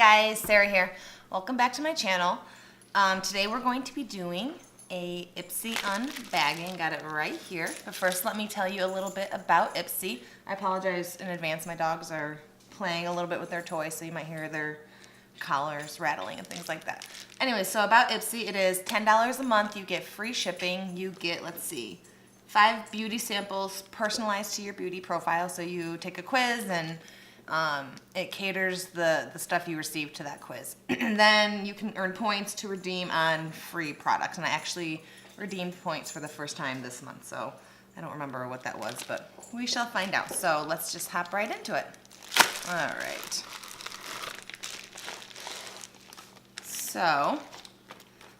guys, Sarah here. Welcome back to my channel. Today we're going to be doing a Ipsy unbagging. Got it right here. But first let me tell you a little bit about Ipsy. I apologize in advance. My dogs are playing a little bit with their toys, so you might hear their collars rattling and things like that. Anyway, so about Ipsy, it is $10 a month. You get free shipping. You get, let's see, 5 beauty samples personalized to your beauty profile. So you take a quiz and it caters the stuff you receive to that quiz. And then you can earn points to redeem on free products. And I actually redeemed points for the first time this month, so I don't remember what that was, but we shall find out. So let's just hop right into it. All right. So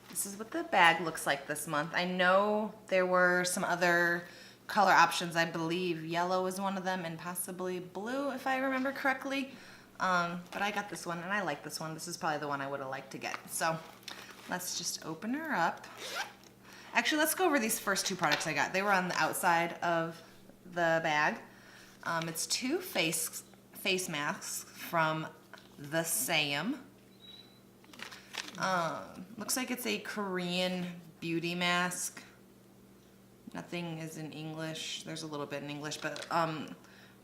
this is what the bag looks like this month. I know there were some other color options. I believe yellow is one of them and possibly blue if I remember correctly. But I got this one and I like this one. This is probably the one I would have liked to get. So let's just open her up. Actually, let's go over these first 2 products I got. They were on the outside of the bag. It's 2 face masks from the Saem. Looks like it's a Korean beauty mask. Nothing is in English. There's a little bit in English, but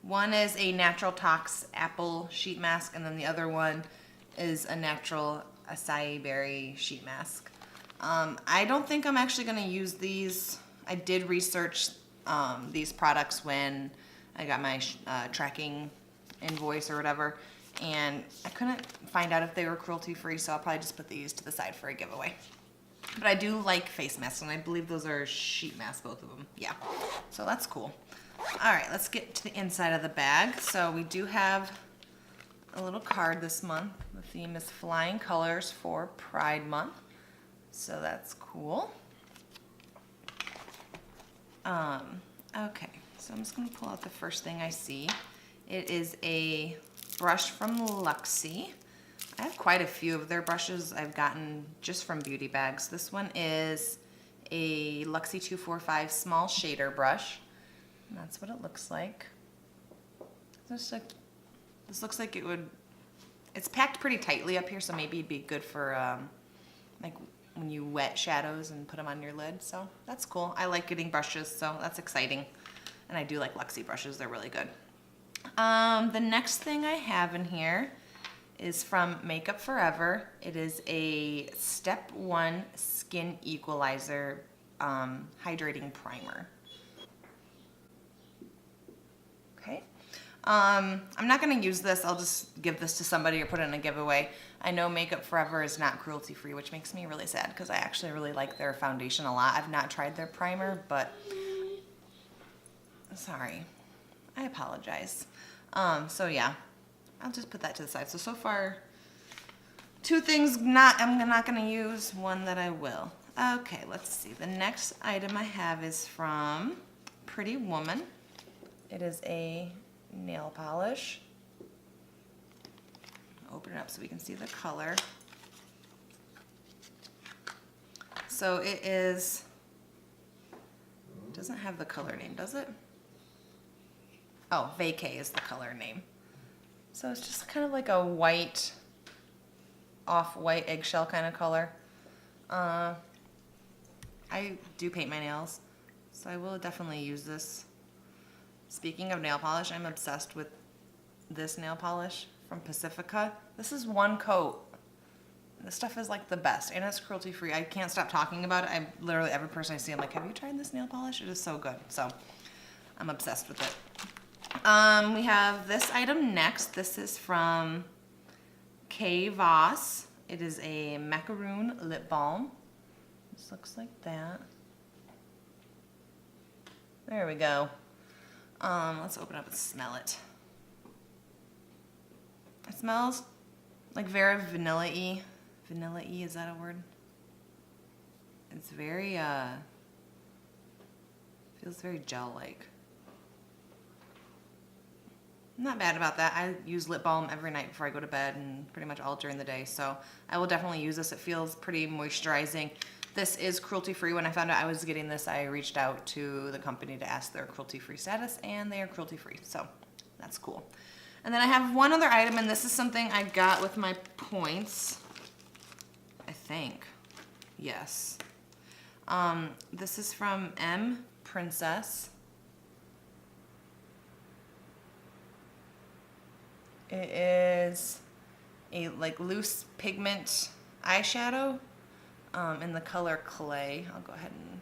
one is a natural tox apple sheet mask, and then the other one is a natural acai berry sheet mask. I don't think I'm actually going to use these. I did research these products when I got my tracking invoice or whatever, and I couldn't find out if they were cruelty-free, so I'll probably just put these to the side for a giveaway. But I do like face masks, and I believe those are sheet masks, both of them. Yeah, so that's cool. All right, let's get to the inside of the bag. So we do have a little card this month. The theme is Flying Colors for Pride Month, so that's cool. Okay, so I'm just going to pull out the first thing I see. It is a brush from Luxie. I have quite a few of their brushes I've gotten just from beauty bags. This one is a Luxie 245 small shader brush. And that's what it looks like. This looks like it's packed pretty tightly up here, so maybe it'd be good for like when you wet shadows and put them on your lid. So that's cool. I like getting brushes, so that's exciting. And I do like Luxie brushes, they're really good. The next thing I have in here is from Makeup Forever. It is a Step 1 Skin Equalizer Hydrating Primer. Okay. I'm not going to use this. I'll just give this to somebody or put it in a giveaway. I know Makeup Forever is not cruelty-free, which makes me really sad because I actually really like their foundation a lot. I've not tried their primer, but sorry. I apologize. So yeah. I'll just put that to the side. So far, 2 things I'm not going to use, 1 that I will. Okay, let's see. The next item I have is from Pretty Woman. It is a nail polish. Open it up so we can see the color. So it doesn't have the color name, does it? Oh, Vacay is the color name. So it's just kind of like a white, off-white eggshell kind of color. I do paint my nails, so I will definitely use this. Speaking of nail polish, I'm obsessed with this nail polish from Pacifica. This is 1 coat. This stuff is like the best, and it's cruelty-free. I can't stop talking about it. Literally every person I see, I'm like, have you tried this nail polish? It is so good. So I'm obsessed with it. We have this item next. This is from KVOSSNYC. It is a Macaroon lip balm. This looks like that. There we go. Let's open up and smell it. It smells like very vanilla-y. Vanilla-y, is that a word? It's very, feels very gel-like. Not bad about that. I use lip balm every night before I go to bed and pretty much all during the day, so I will definitely use this. It feels pretty moisturizing. This is cruelty-free. When I found out I was getting this, I reached out to the company to ask their cruelty-free status, and they are cruelty-free, so that's cool. And then I have one other item, and this is something I got with my points. I think. Yes. This is from mPrincess. It is a like loose pigment eyeshadow in the color Clay. I'll go ahead and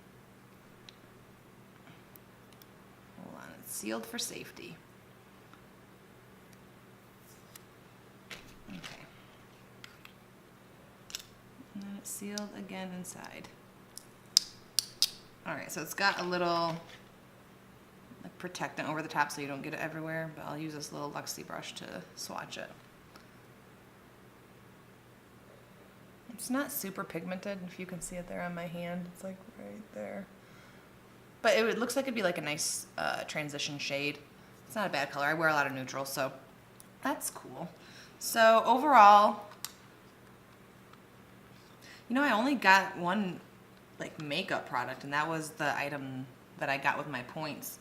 hold on. It's sealed for safety. Okay. And then it's sealed again inside. Alright, so it's got a little like protectant over the top so you don't get it everywhere, but I'll use this little Luxie brush to swatch it. It's not super pigmented, if you can see it there on my hand. It's like right there. But it looks like it'd be like a nice transition shade. It's not a bad color. I wear a lot of neutrals, so that's cool. So overall, you know, I only got one like makeup product, and that was the item that I got with my points.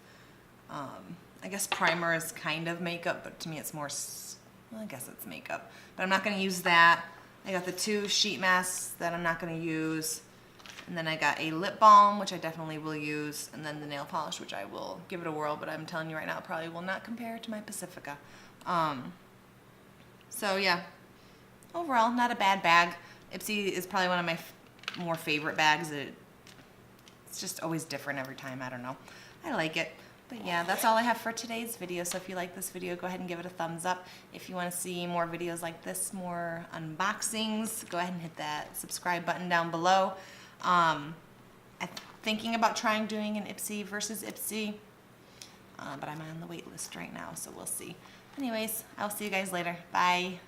I guess primer is kind of makeup, but to me it's more, well, I guess it's makeup. But I'm not going to use that. I got the 2 sheet masks that I'm not going to use. And then I got a lip balm, which I definitely will use. And then the nail polish, which I will give it a whirl, but I'm telling you right now, it probably will not compare to my Pacifica. So yeah, overall, not a bad bag. Ipsy is probably one of my more favorite bags. It's just always different every time. I don't know. I like it. But yeah, that's all I have for today's video. So if you like this video, go ahead and give it a thumbs up. If you want to see more videos like this, more unboxings, go ahead and hit that subscribe button down below. I'm thinking about trying doing an Ipsy versus Ipsy, but I'm on the wait list right now, so we'll see. Anyways, I'll see you guys later. Bye.